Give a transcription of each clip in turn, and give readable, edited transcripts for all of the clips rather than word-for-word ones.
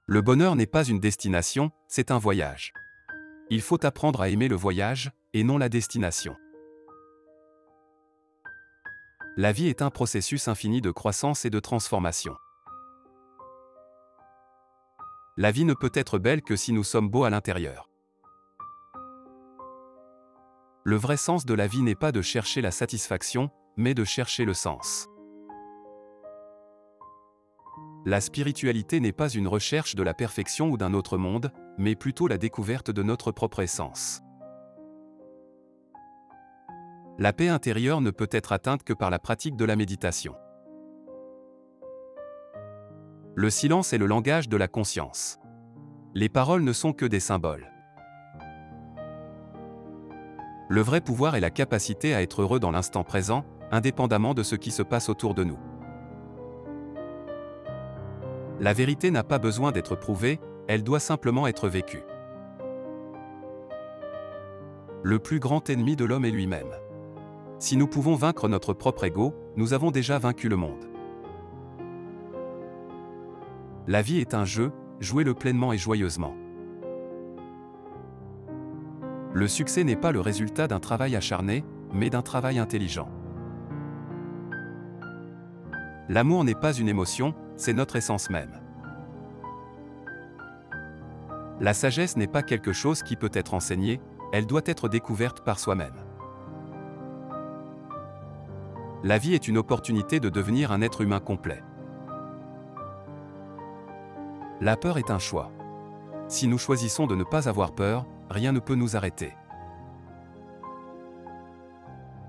Le bonheur n'est pas une destination, c'est un voyage. Il faut apprendre à aimer le voyage, et non la destination. La vie est un processus infini de croissance et de transformation. La vie ne peut être belle que si nous sommes beaux à l'intérieur. Le vrai sens de la vie n'est pas de chercher la satisfaction, mais de chercher le sens. La spiritualité n'est pas une recherche de la perfection ou d'un autre monde, mais plutôt la découverte de notre propre essence. La paix intérieure ne peut être atteinte que par la pratique de la méditation. Le silence est le langage de la conscience. Les paroles ne sont que des symboles. Le vrai pouvoir est la capacité à être heureux dans l'instant présent, indépendamment de ce qui se passe autour de nous. La vérité n'a pas besoin d'être prouvée, elle doit simplement être vécue. Le plus grand ennemi de l'homme est lui-même. Si nous pouvons vaincre notre propre ego, nous avons déjà vaincu le monde. La vie est un jeu, jouez-le pleinement et joyeusement. Le succès n'est pas le résultat d'un travail acharné, mais d'un travail intelligent. L'amour n'est pas une émotion, c'est notre essence même. La sagesse n'est pas quelque chose qui peut être enseigné, elle doit être découverte par soi-même. La vie est une opportunité de devenir un être humain complet. La peur est un choix. Si nous choisissons de ne pas avoir peur, rien ne peut nous arrêter.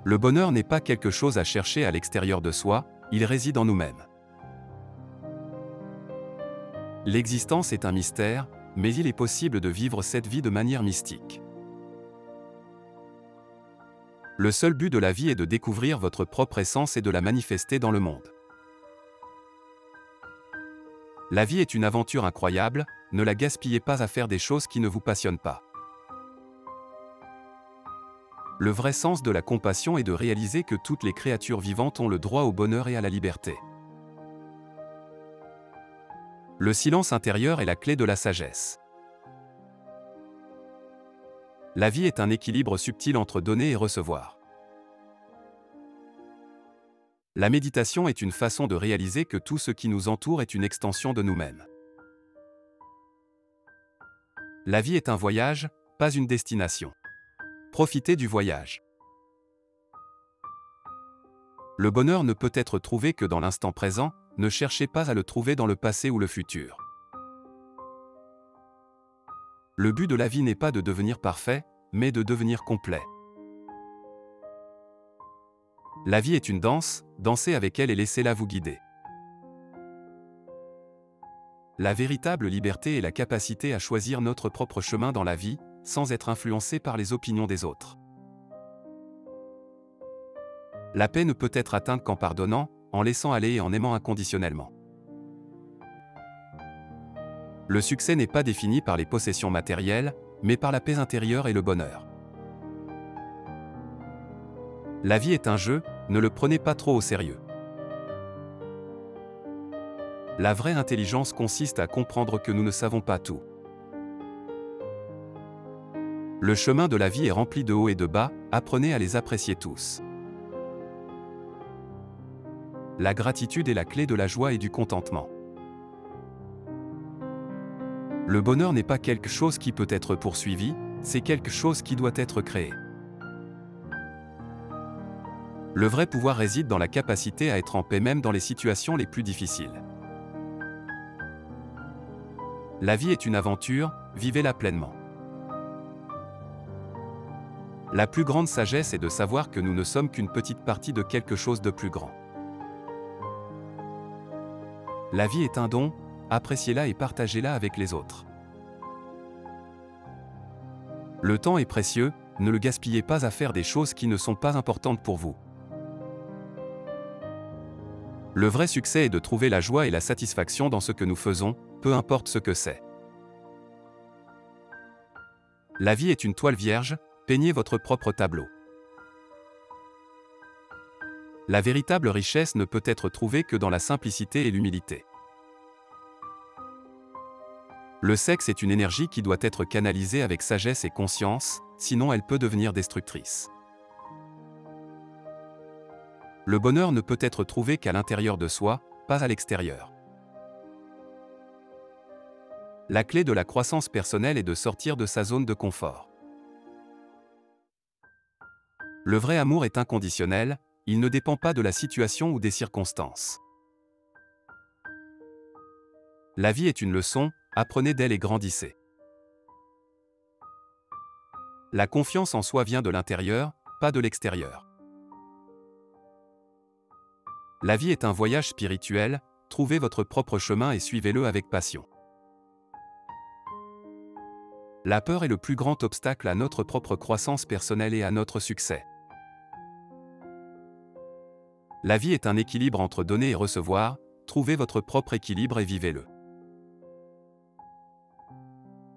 Le bonheur n'est pas quelque chose à chercher à l'extérieur de soi, il réside en nous-mêmes. L'existence est un mystère, mais il est possible de vivre cette vie de manière mystique. Le seul but de la vie est de découvrir votre propre essence et de la manifester dans le monde. La vie est une aventure incroyable, ne la gaspillez pas à faire des choses qui ne vous passionnent pas. Le vrai sens de la compassion est de réaliser que toutes les créatures vivantes ont le droit au bonheur et à la liberté. Le silence intérieur est la clé de la sagesse. La vie est un équilibre subtil entre donner et recevoir. La méditation est une façon de réaliser que tout ce qui nous entoure est une extension de nous-mêmes. La vie est un voyage, pas une destination. Profitez du voyage. Le bonheur ne peut être trouvé que dans l'instant présent, ne cherchez pas à le trouver dans le passé ou le futur. Le but de la vie n'est pas de devenir parfait, mais de devenir complet. La vie est une danse, dansez avec elle et laissez-la vous guider. La véritable liberté est la capacité à choisir notre propre chemin dans la vie, sans être influencé par les opinions des autres. La paix ne peut être atteinte qu'en pardonnant, en laissant aller et en aimant inconditionnellement. Le succès n'est pas défini par les possessions matérielles, mais par la paix intérieure et le bonheur. La vie est un jeu, ne le prenez pas trop au sérieux. La vraie intelligence consiste à comprendre que nous ne savons pas tout. Le chemin de la vie est rempli de hauts et de bas, apprenez à les apprécier tous. La gratitude est la clé de la joie et du contentement. Le bonheur n'est pas quelque chose qui peut être poursuivi, c'est quelque chose qui doit être créé. Le vrai pouvoir réside dans la capacité à être en paix même dans les situations les plus difficiles. La vie est une aventure, vivez-la pleinement. La plus grande sagesse est de savoir que nous ne sommes qu'une petite partie de quelque chose de plus grand. La vie est un don, appréciez-la et partagez-la avec les autres. Le temps est précieux, ne le gaspillez pas à faire des choses qui ne sont pas importantes pour vous. Le vrai succès est de trouver la joie et la satisfaction dans ce que nous faisons, peu importe ce que c'est. La vie est une toile vierge, peignez votre propre tableau. La véritable richesse ne peut être trouvée que dans la simplicité et l'humilité. Le sexe est une énergie qui doit être canalisée avec sagesse et conscience, sinon elle peut devenir destructrice. Le bonheur ne peut être trouvé qu'à l'intérieur de soi, pas à l'extérieur. La clé de la croissance personnelle est de sortir de sa zone de confort. Le vrai amour est inconditionnel, il ne dépend pas de la situation ou des circonstances. La vie est une leçon, apprenez d'elle et grandissez. La confiance en soi vient de l'intérieur, pas de l'extérieur. La vie est un voyage spirituel, trouvez votre propre chemin et suivez-le avec passion. La peur est le plus grand obstacle à notre propre croissance personnelle et à notre succès. La vie est un équilibre entre donner et recevoir, trouvez votre propre équilibre et vivez-le.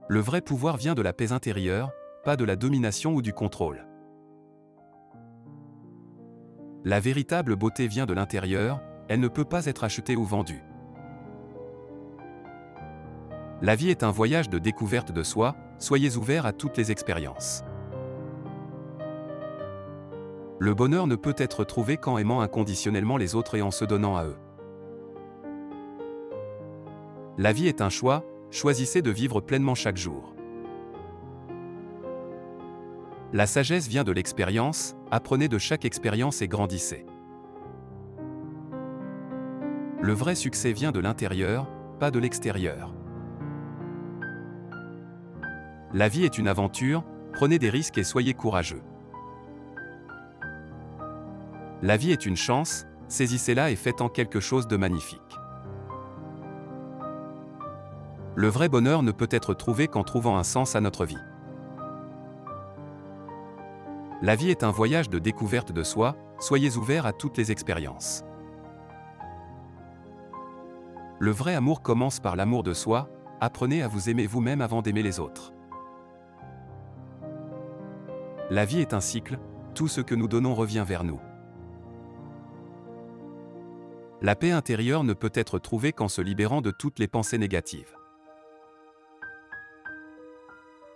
Le vrai pouvoir vient de la paix intérieure, pas de la domination ou du contrôle. La véritable beauté vient de l'intérieur, elle ne peut pas être achetée ou vendue. La vie est un voyage de découverte de soi, soyez ouverts à toutes les expériences. Le bonheur ne peut être trouvé qu'en aimant inconditionnellement les autres et en se donnant à eux. La vie est un choix, choisissez de vivre pleinement chaque jour. La sagesse vient de l'expérience, apprenez de chaque expérience et grandissez. Le vrai succès vient de l'intérieur, pas de l'extérieur. La vie est une aventure, prenez des risques et soyez courageux. La vie est une chance, saisissez-la et faites-en quelque chose de magnifique. Le vrai bonheur ne peut être trouvé qu'en trouvant un sens à notre vie. La vie est un voyage de découverte de soi, soyez ouverts à toutes les expériences. Le vrai amour commence par l'amour de soi, apprenez à vous aimer vous-même avant d'aimer les autres. La vie est un cycle, tout ce que nous donnons revient vers nous. La paix intérieure ne peut être trouvée qu'en se libérant de toutes les pensées négatives.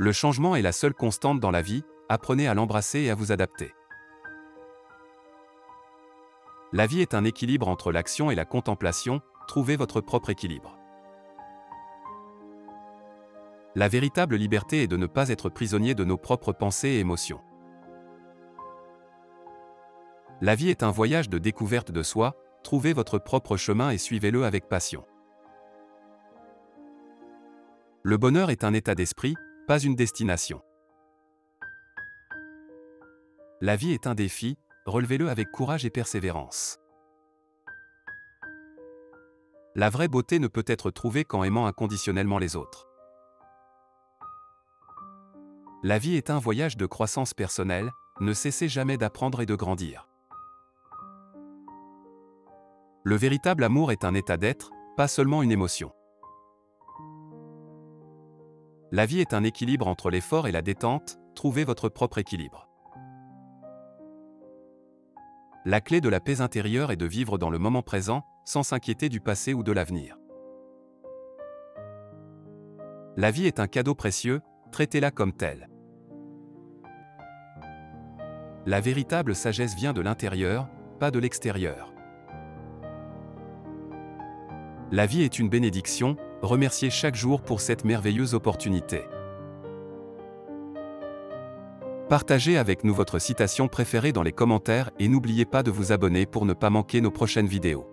Le changement est la seule constante dans la vie, apprenez à l'embrasser et à vous adapter. La vie est un équilibre entre l'action et la contemplation, trouvez votre propre équilibre. La véritable liberté est de ne pas être prisonnier de nos propres pensées et émotions. La vie est un voyage de découverte de soi, trouvez votre propre chemin et suivez-le avec passion. Le bonheur est un état d'esprit, pas une destination. La vie est un défi, relevez-le avec courage et persévérance. La vraie beauté ne peut être trouvée qu'en aimant inconditionnellement les autres. La vie est un voyage de croissance personnelle, ne cessez jamais d'apprendre et de grandir. Le véritable amour est un état d'être, pas seulement une émotion. La vie est un équilibre entre l'effort et la détente, trouvez votre propre équilibre. La clé de la paix intérieure est de vivre dans le moment présent, sans s'inquiéter du passé ou de l'avenir. La vie est un cadeau précieux, traitez-la comme telle. La véritable sagesse vient de l'intérieur, pas de l'extérieur. La vie est une bénédiction, remerciez chaque jour pour cette merveilleuse opportunité. Partagez avec nous votre citation préférée dans les commentaires et n'oubliez pas de vous abonner pour ne pas manquer nos prochaines vidéos.